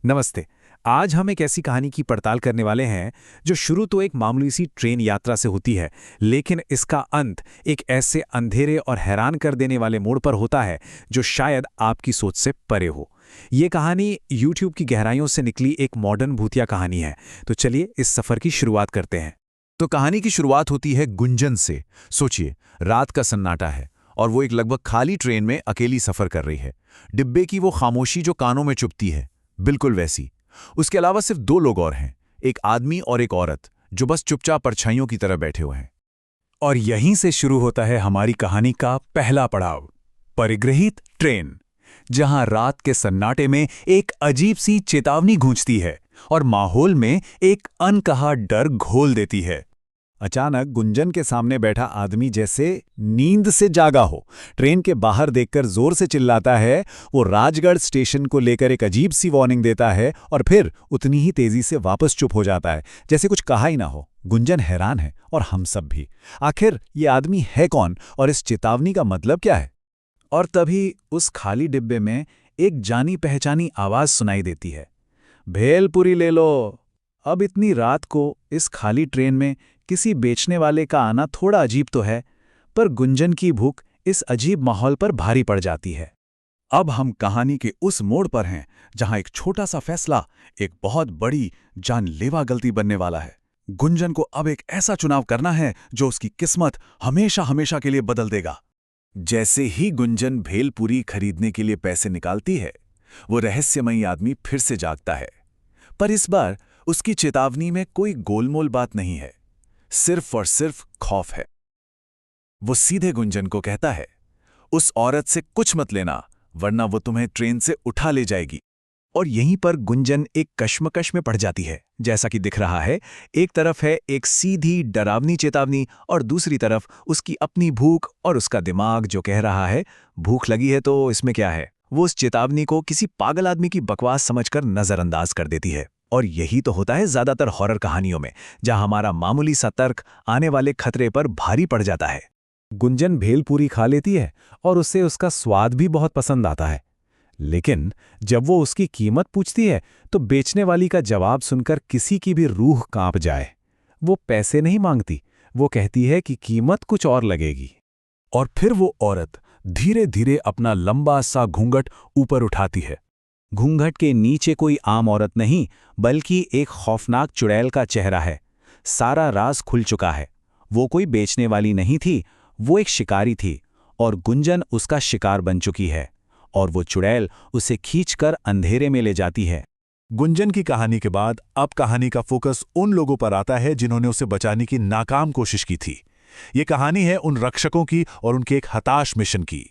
नमस्ते। आज हम एक ऐसी कहानी की पड़ताल करने वाले हैं जो शुरू तो एक मामूली सी ट्रेन यात्रा से होती है, लेकिन इसका अंत एक ऐसे अंधेरे और हैरान कर देने वाले मोड़ पर होता है जो शायद आपकी सोच से परे हो। ये कहानी YouTube की गहराइयों से निकली एक मॉडर्न भूतिया कहानी है। तो चलिए इस सफर की शुरुआत करते हैं। तो कहानी की शुरुआत होती है गुंजन से। सोचिए, रात का सन्नाटा है और वो एक लगभग खाली ट्रेन में अकेली सफर कर रही है। डिब्बे की वो खामोशी जो कानों में चुभती है, बिल्कुल वैसी। उसके अलावा सिर्फ दो लोग और हैं, एक आदमी और एक औरत, जो बस चुपचाप परछाइयों की तरह बैठे हुए हैं। और यहीं से शुरू होता है हमारी कहानी का पहला पड़ाव, परिग्रहित ट्रेन, जहां रात के सन्नाटे में एक अजीब सी चेतावनी गूंजती है और माहौल में एक अनकहा डर घोल देती है। अचानक गुंजन के सामने बैठा आदमी जैसे नींद से जागा हो, ट्रेन के बाहर देखकर जोर से चिल्लाता है। वो राजगढ़ स्टेशन को लेकर एक अजीब सी वार्निंग देता है और फिर उतनी ही तेजी से वापस चुप हो जाता है, जैसे कुछ कहा ही ना हो। गुंजन हैरान है और हम सब भी। आखिर ये आदमी है कौन और इस चेतावनी का मतलब क्या है? और तभी उस खाली डिब्बे में एक जानी पहचानी आवाज सुनाई देती है, भेलपुरी ले लो। अब इतनी रात को इस खाली ट्रेन में किसी बेचने वाले का आना थोड़ा अजीब तो है, पर गुंजन की भूख इस अजीब माहौल पर भारी पड़ जाती है। अब हम कहानी के उस मोड़ पर हैं जहां एक छोटा सा फैसला एक बहुत बड़ी जानलेवा गलती बनने वाला है। गुंजन को अब एक ऐसा चुनाव करना है जो उसकी किस्मत हमेशा हमेशा के लिए बदल देगा। जैसे ही गुंजन भेलपुरी खरीदने के लिए पैसे निकालती है, वो रहस्यमयी आदमी फिर से जागता है। पर इस बार उसकी चेतावनी में कोई गोलमोल बात नहीं है, सिर्फ और सिर्फ खौफ है। वो सीधे गुंजन को कहता है, उस औरत से कुछ मत लेना, वरना वो तुम्हें ट्रेन से उठा ले जाएगी। और यहीं पर गुंजन एक कश्मकश में पड़ जाती है। जैसा कि दिख रहा है, एक तरफ है एक सीधी डरावनी चेतावनी और दूसरी तरफ उसकी अपनी भूख और उसका दिमाग जो कह रहा है, भूख लगी है तो इसमें क्या है। वो उस चेतावनी को किसी पागल आदमी की बकवास समझकर नजरअंदाज कर देती है। और यही तो होता है ज्यादातर हॉरर कहानियों में, जहां हमारा मामूली सा तर्क आने वाले खतरे पर भारी पड़ जाता है। गुंजन भेलपूरी खा लेती है और उसे उसका स्वाद भी बहुत पसंद आता है, लेकिन जब वो उसकी कीमत पूछती है तो बेचने वाली का जवाब सुनकर किसी की भी रूह कांप जाए। वो पैसे नहीं मांगती, वो कहती है कि कीमत कुछ और लगेगी। और फिर वो औरत धीरे धीरे अपना लंबा सा घूंघट ऊपर उठाती है। घूंघट के नीचे कोई आम औरत नहीं, बल्कि एक खौफनाक चुड़ैल का चेहरा है। सारा राज खुल चुका है। वो कोई बेचने वाली नहीं थी, वो एक शिकारी थी और गुंजन उसका शिकार बन चुकी है। और वो चुड़ैल उसे खींचकर अंधेरे में ले जाती है। गुंजन की कहानी के बाद अब कहानी का फोकस उन लोगों पर आता है जिन्होंने उसे बचाने की नाकाम कोशिश की थी। ये कहानी है उन रक्षकों की और उनके एक हताश मिशन की।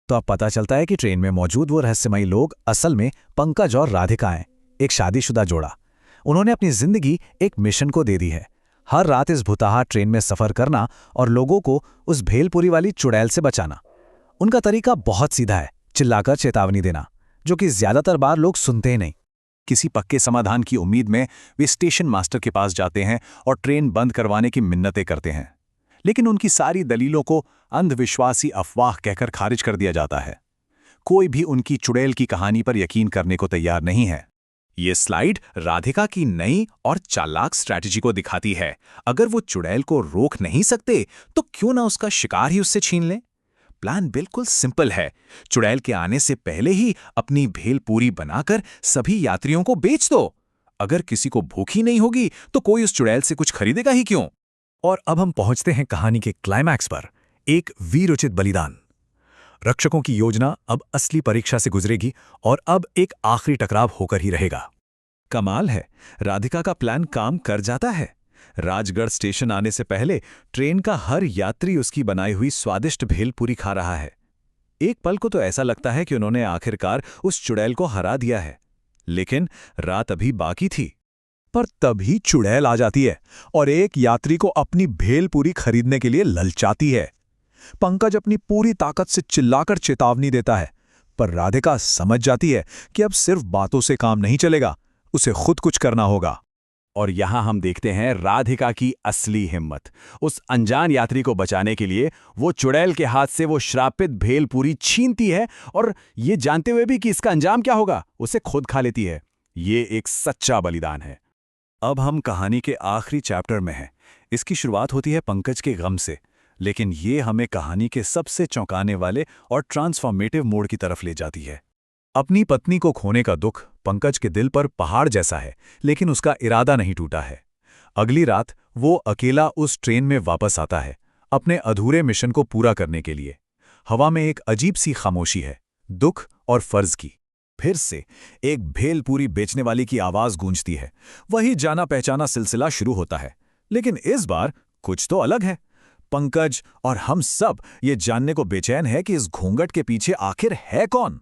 तो अब पता चलता है कि ट्रेन में मौजूद वो रहस्यमयी लोग असल में पंकज और राधिका हैं, एक शादीशुदा जोड़ा। उन्होंने अपनी जिंदगी एक मिशन को दे दी है, हर रात इस भुताहा ट्रेन में सफर करना और लोगों को उस भेलपुरी वाली चुड़ैल से बचाना। उनका तरीका बहुत सीधा है, चिल्लाकर चेतावनी देना, जो कि ज्यादातर बार लोग सुनते ही नहीं। किसी पक्के समाधान की उम्मीद में वे स्टेशन मास्टर के पास जाते हैं और ट्रेन बंद करवाने की मिन्नतें करते हैं, लेकिन उनकी सारी दलीलों को अंधविश्वासी अफवाह कहकर खारिज कर दिया जाता है। कोई भी उनकी चुड़ैल की कहानी पर यकीन करने को तैयार नहीं है। ये स्लाइड राधिका की नई और चालाक स्ट्रैटेजी को दिखाती है। अगर वो चुड़ैल को रोक नहीं सकते तो क्यों ना उसका शिकार ही उससे छीन लें। प्लान बिल्कुल सिंपल है, चुड़ैल के आने से पहले ही अपनी भेलपूरी बनाकर सभी यात्रियों को बेच दो। अगर किसी को भूख ही नहीं होगी तो कोई उस चुड़ैल से कुछ खरीदेगा ही क्यों। और अब हम पहुंचते हैं कहानी के क्लाइमैक्स पर, एक वीरोचित बलिदान। रक्षकों की योजना अब असली परीक्षा से गुजरेगी और अब एक आखिरी टकराव होकर ही रहेगा। कमाल है, राधिका का प्लान काम कर जाता है। राजगढ़ स्टेशन आने से पहले ट्रेन का हर यात्री उसकी बनाई हुई स्वादिष्ट भेलपूरी खा रहा है। एक पल को तो ऐसा लगता है कि उन्होंने आखिरकार उस चुड़ैल को हरा दिया है, लेकिन रात अभी बाकी थी। पर तभी चुड़ैल आ जाती है और एक यात्री को अपनी भेलपूरी खरीदने के लिए ललचाती है। पंकज अपनी पूरी ताकत से चिल्लाकर चेतावनी देता है, पर राधिका समझ जाती है कि अब सिर्फ बातों से काम नहीं चलेगा, उसे खुद कुछ करना होगा। और यहां हम देखते हैं राधिका की असली हिम्मत। उस अनजान यात्री को बचाने के लिए वो चुड़ैल के हाथ से वो श्रापित भेलपूरी छीनती है और ये जानते हुए भी कि इसका अंजाम क्या होगा, उसे खुद खा लेती है। ये एक सच्चा बलिदान है। अब हम कहानी के आखिरी चैप्टर में हैं। इसकी शुरुआत होती है पंकज के गम से, लेकिन ये हमें कहानी के सबसे चौंकाने वाले और ट्रांसफॉर्मेटिव मोड़ की तरफ ले जाती है। अपनी पत्नी को खोने का दुख पंकज के दिल पर पहाड़ जैसा है, लेकिन उसका इरादा नहीं टूटा है। अगली रात वो अकेला उस ट्रेन में वापस आता है, अपने अधूरे मिशन को पूरा करने के लिए। हवा में एक अजीब सी खामोशी है, दुख और फर्ज की। फिर से एक भेलपूरी बेचने वाली की आवाज गूंजती है। वही जाना पहचाना सिलसिला शुरू होता है, लेकिन इस बार कुछ तो अलग है। पंकज और हम सब ये जानने को बेचैन है कि इस घूंघट के पीछे आखिर है कौन।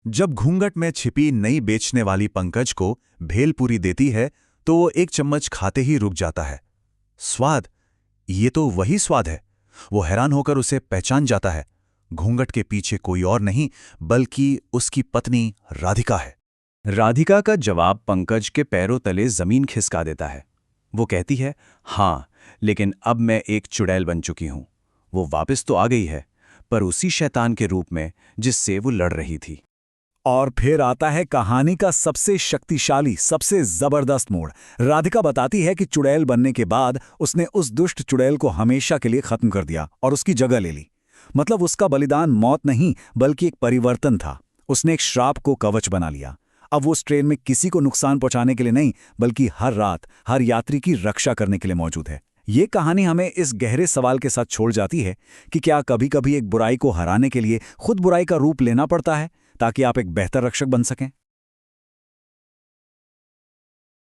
जब घूंघट में छिपी नई बेचने वाली पंकज को भेलपूरी देती है तो वो एक चम्मच खाते ही रुक जाता है। स्वाद, ये तो वही स्वाद है। वो हैरान होकर उसे पहचान जाता है। घूंघट के पीछे कोई और नहीं बल्कि उसकी पत्नी राधिका है। राधिका का जवाब पंकज के पैरों तले जमीन खिसका देता है। वो कहती है, हाँ, लेकिन अब मैं एक चुड़ैल बन चुकी हूं। वो वापस तो आ गई है, पर उसी शैतान के रूप में जिससे वो लड़ रही थी। और फिर आता है कहानी का सबसे शक्तिशाली, सबसे जबरदस्त मोड़। राधिका बताती है कि चुड़ैल बनने के बाद उसने उस दुष्ट चुड़ैल को हमेशा के लिए खत्म कर दिया और उसकी जगह ले ली। मतलब उसका बलिदान मौत नहीं बल्कि एक परिवर्तन था। उसने एक श्राप को कवच बना लिया। अब वो उस ट्रेन में किसी को नुकसान पहुंचाने के लिए नहीं बल्कि हर रात हर यात्री की रक्षा करने के लिए मौजूद है। ये कहानी हमें इस गहरे सवाल के साथ छोड़ जाती है कि क्या कभी-कभी एक बुराई को हराने के लिए खुद बुराई का रूप लेना पड़ता है ताकि आप एक बेहतर रक्षक बन सकें।